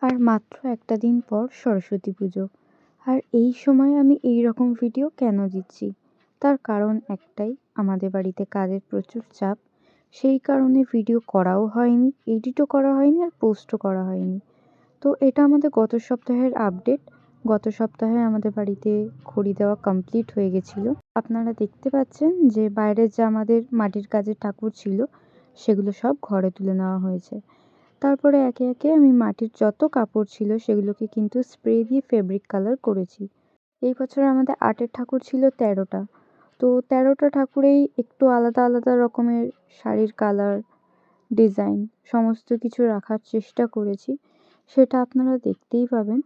আর মাত্র একটা দিন পর সরস্বতী পুজো। আর এই সময় আমি এই রকম ভিডিও কেন দিচ্ছি? তার কারণ একটাই, আমাদের বাড়িতে কাজের প্রচুর চাপ। সেই কারণে ভিডিও করাও হয়নি, এডিটও করা হয়নি আর পোস্টও করা হয়নি। তো এটা আমাদের গত সপ্তাহের আপডেট। গত সপ্তাহে আমাদের বাড়িতে খড়ি দেওয়া কমপ্লিট হয়ে গেছিলো। আপনারা দেখতে পাচ্ছেন যে বাইরের যে আমাদের মাটির কাজের ঠাকুর ছিল সেগুলো সব ঘরে তুলে নেওয়া হয়েছে। তারপরে একে একে আমি মাটির যত কাপড় ছিল সেগুলোকে কিন্তু স্প্রে দিয়ে ফেব্রিক কালার করেছি। এই বছর আমাদের আটের ঠাকুর ছিল 13টা। তো 13টা ঠাকুরেই একটু আলাদা আলাদা রকমের শাড়ির কালার, ডিজাইন সমস্ত কিছু রাখার চেষ্টা করেছি, সেটা আপনারা দেখতেই পাবেন।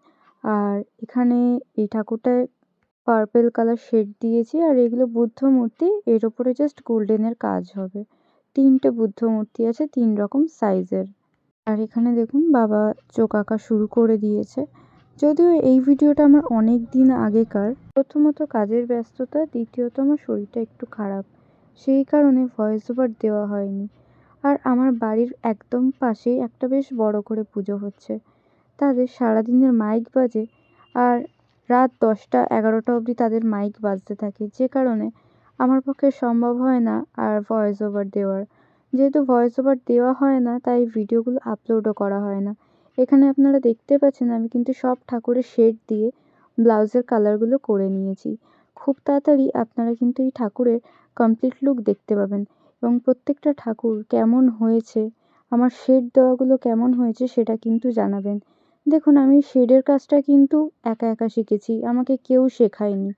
আর এখানে এই ঠাকুরটায় পার্পেল কালার শেড দিয়েছি, আর এগুলো বুদ্ধ মূর্তি, এর ওপরে জাস্ট গোল্ডেনের কাজ হবে। 3টে বুদ্ধ মূর্তি আছে 3 রকম সাইজের। আর এখানে দেখুন বাবা চোখ আঁকা শুরু করে দিয়েছে। যদিও এই ভিডিওটা আমার অনেক দিন আগেকার। প্রথমত কাজের ব্যস্ততা, দ্বিতীয়ত আমার শরীরটা একটু খারাপ, সেই কারণে ভয়েস ওভার দেওয়া হয়নি। আর আমার বাড়ির একদম পাশেই একটা বেশ বড় করে পুজো হচ্ছে। তাদের সারাদিনের মাইক বাজে, আর রাত 10টা-11টা অবধি তাদের মাইক বাজতে থাকে, যে কারণে আমার পক্ষে সম্ভব হয় না আর ভয়েস ওভার দেওয়ার। যেহেতু ভয়েস ওভার দেওয়া হয় না, তাই ভিডিওগুলো আপলোডও করা হয় না। এখানে আপনারা দেখতে পাচ্ছেন আমি কিন্তু সব ঠাকুরের শেড দিয়ে ব্লাউজের কালারগুলো করে নিয়েছি। খুব তাড়াতাড়ি আপনারা কিন্তু এই ঠাকুরের কমপ্লিট লুক দেখতে পাবেন, এবং প্রত্যেকটা ঠাকুর কেমন হয়েছে, আমার শেড দেওয়াগুলো কেমন হয়েছে সেটা কিন্তু জানাবেন। দেখুন আমি শেডের কাজটা কিন্তু একা একা শিখেছি, আমাকে কেউ শেখায়নি।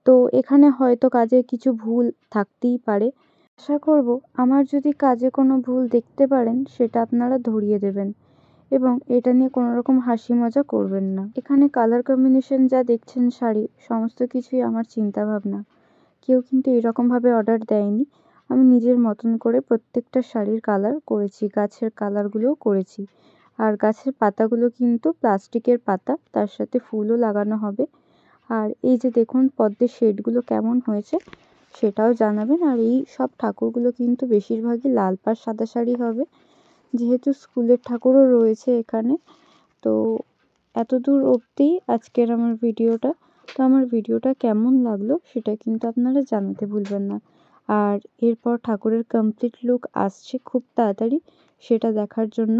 তো এখানে হয়তো কাজে কিছু ভুল থাকতেই পারে। আশা করব আমার যদি কাজে কোনো ভুল দেখতে পারেন সেটা আপনারা ধরিয়ে দেবেন, এবং এটা নিয়ে কোনো রকম হাসি মজা করবেন না। এখানে কালার কম্বিনেশন যা দেখছেন শাড়ি, সমস্ত কিছুই আমার চিন্তা ভাবনা। কেউ কিন্তু এরকমভাবে অর্ডার দেয়নি। আমি নিজের মতন করে প্রত্যেকটা শাড়ির কালার করেছি, গাছের কালারগুলোও করেছি। আর গাছের পাতাগুলো কিন্তু প্লাস্টিকের পাতা, তার সাথে ফুলও লাগানো হবে। আর এই যে দেখুন পদ্মের শেডগুলো কেমন হয়েছে সেটাও জানাবেন। আর এই সব ঠাকুরগুলো কিন্তু বেশিরভাগই লাল পাড় সাদা শাড়ি হবে, যেহেতু স্কুলের ঠাকুরও রয়েছে এখানে। তো এতদূর অবধি আজকের আমার ভিডিওটা। তো আমার ভিডিওটা কেমন লাগলো সেটা কিন্তু আপনারা জানাতে ভুলবেন না। আর এরপর ঠাকুরের কমপ্লিট লুক আসছে খুব তাড়াতাড়ি, সেটা দেখার জন্য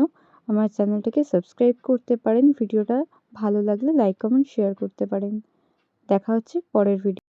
আমার চ্যানেলটাকে সাবস্ক্রাইব করতে পারেন। ভিডিওটা ভালো লাগলে লাইক কমেন্ট শেয়ার করতে পারেন। দেখা হচ্ছে পরের ভিডিও।